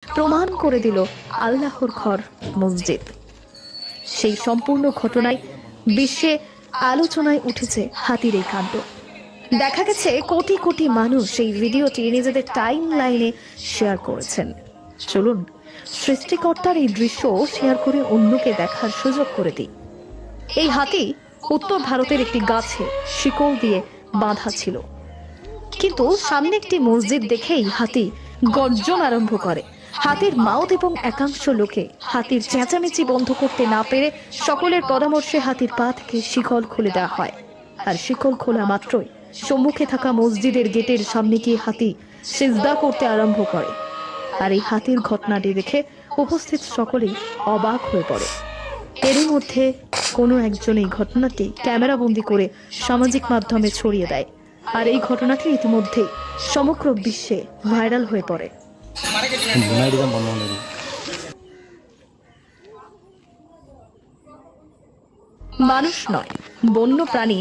প্রমাণ করে দিল আল্লাহর ঘর মসজিদ। সেই সম্পূর্ণ ঘটনায় বিশ্বে আলোচনায় উঠেছে হাতির এই কাণ্ড। দেখা গেছে কোটি কোটি মানুষ এই ভিডিওটি নিজেদের টাইম লাইনে শেয়ার করেছেন। চলুন সৃষ্টিকর্তার এই দৃশ্য শেয়ার করে অন্যকে দেখার সুযোগ করে দিই। এই হাতি উত্তর ভারতের একটি গাছে শিকল দিয়ে বাঁধা ছিল, কিন্তু সামনে একটি মসজিদ দেখেই হাতি গর্জন আরম্ভ করে। হাতির মাউথ এবং একাংশ লোকে হাতির চেঁচামেচি বন্ধ করতে না পেরে সকলের পরামর্শে হাতির পা থেকে শিকল খুলে দেওয়া হয়। আর শিকল খোলা মাত্রই সম্মুখে থাকা মসজিদের গেটের সামনে গিয়ে হাতি সিজদা করতে আরম্ভ করে। আর এই হাতির ঘটনাটি দেখে উপস্থিত সকলেই অবাক হয়ে পড়ে। এরই মধ্যে কোনো একজন এই ঘটনাটি ক্যামেরাবন্দি করে সামাজিক মাধ্যমে ছড়িয়ে দেয়, আর এই ঘটনাটি ইতিমধ্যেই সমগ্র বিশ্বে ভাইরাল হয়ে পড়ে। মানুষ নয়, বন্য প্রাণী